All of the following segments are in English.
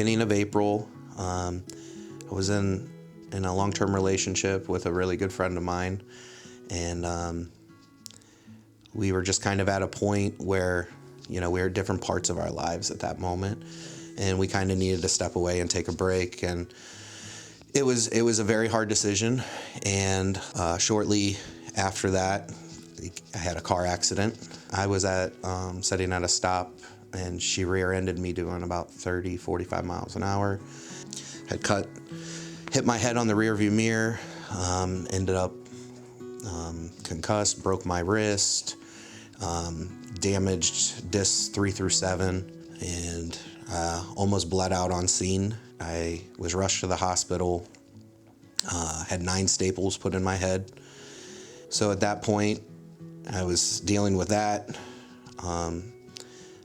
beginning of April. I was in a long-term relationship with a really good friend of mine, and we were just kind of at a point where, we were at different parts of our lives at that moment, and we kind of needed to step away and take a break. And it was a very hard decision. And shortly after that, I had a car accident. I was sitting at a stop, and she rear-ended me doing about 30, 45 miles an hour. Had hit my head on the rearview mirror, ended up concussed, broke my wrist, damaged discs 3 through 7, and almost bled out on scene. I was rushed to the hospital, had 9 staples put in my head. So at that point, I was dealing with that.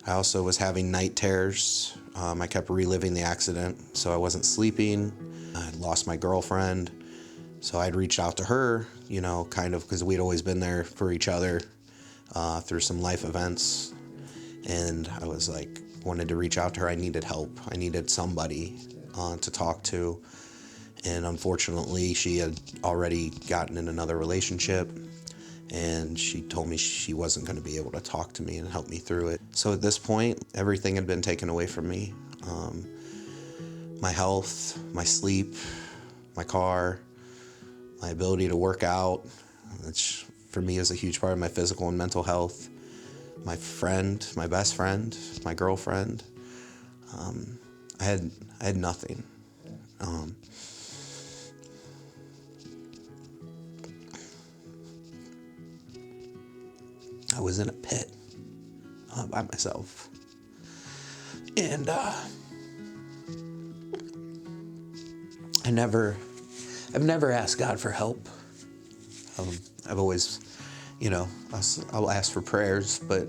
I also was having night terrors. I kept reliving the accident, so I wasn't sleeping. I lost my girlfriend, so I'd reached out to her, kind of because we'd always been there for each other through some life events. And I was wanted to reach out to her. I needed help. I needed somebody to talk to. And unfortunately, she had already gotten in another relationship, and she told me she wasn't going to be able to talk to me and help me through it. So at this point, everything had been taken away from me. My health, my sleep, my car, my ability to work out, which for me is a huge part of my physical and mental health. My friend, my best friend, my girlfriend. I had nothing. I was in a pit by myself. And I've never asked God for help. I've always, I'll ask for prayers, but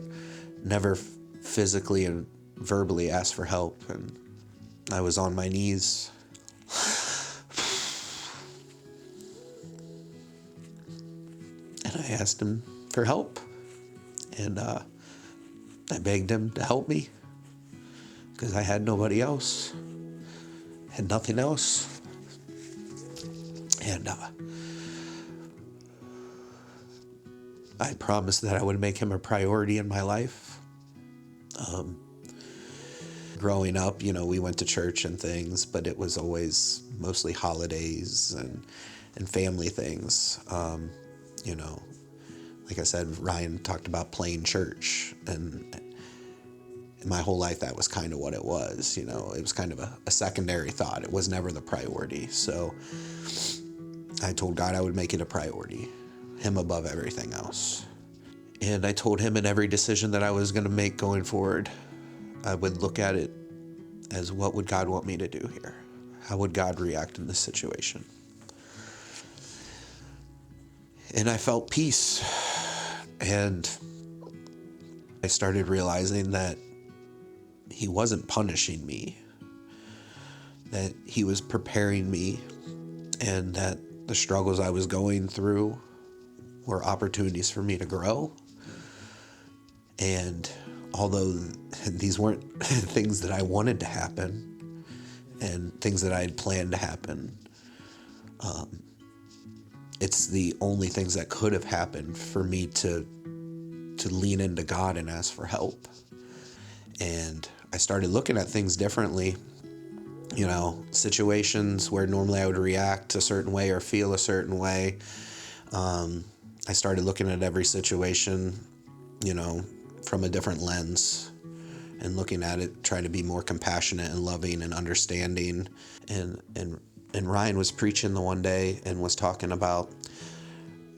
never physically and verbally asked for help. And I was on my knees. And I asked him for help. And I begged him to help me because I had nobody else, had nothing else. And I promised that I would make him a priority in my life. Growing up, we went to church and things, but it was always mostly holidays and family things. Like I said, Ryan talked about playing church, and my whole life that was kind of what it was. It was kind of a secondary thought. It was never the priority. So I told God I would make it a priority, him above everything else. And I told him in every decision that I was going to make going forward, I would look at it as, what would God want me to do here? How would God react in this situation? And I felt peace. And I started realizing that he wasn't punishing me, that he was preparing me, and that the struggles I was going through were opportunities for me to grow. And although these weren't things that I wanted to happen and things that I had planned to happen, it's the only things that could have happened for me to lean into God and ask for help. And I started looking at things differently. Situations where normally I would react a certain way or feel a certain way. I started looking at every situation, from a different lens, and looking at it, trying to be more compassionate and loving and understanding. And Ryan was preaching the one day and was talking about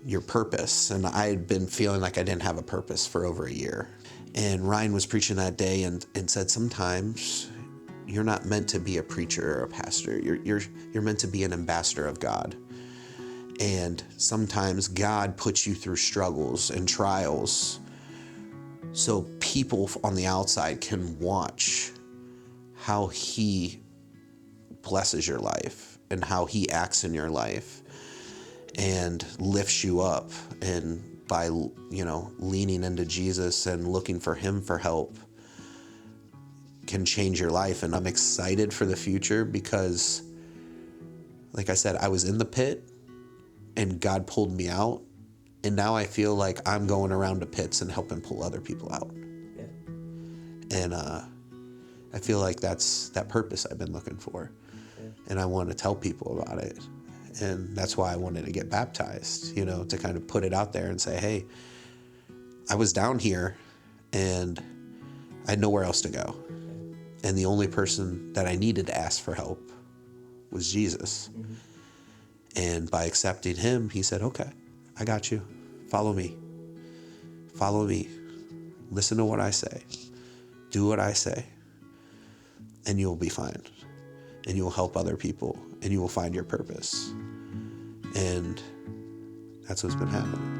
your purpose. And I had been feeling like I didn't have a purpose for over a year. And Ryan was preaching that day and said, sometimes you're not meant to be a preacher or a pastor. You're meant to be an ambassador of God. And sometimes God puts you through struggles and trials so people on the outside can watch how he blesses your life and how he acts in your life and lifts you up. And by, leaning into Jesus and looking for him for help, can change your life. And I'm excited for the future because, like I said, I was in the pit and God pulled me out. And now I feel like I'm going around to pits and helping pull other people out. Yeah. And I feel like that's that purpose I've been looking for. Yeah. And I want to tell people about it. And that's why I wanted to get baptized, you know, to kind of put it out there and say, hey, I was down here and I had nowhere else to go. And the only person that I needed to ask for help was Jesus. Mm-hmm. And by accepting him, he said, okay, I got you. Follow me. Follow me. Listen to what I say. Do what I say. And you'll be fine. And you'll help other people. And you will find your purpose. And that's what's been happening.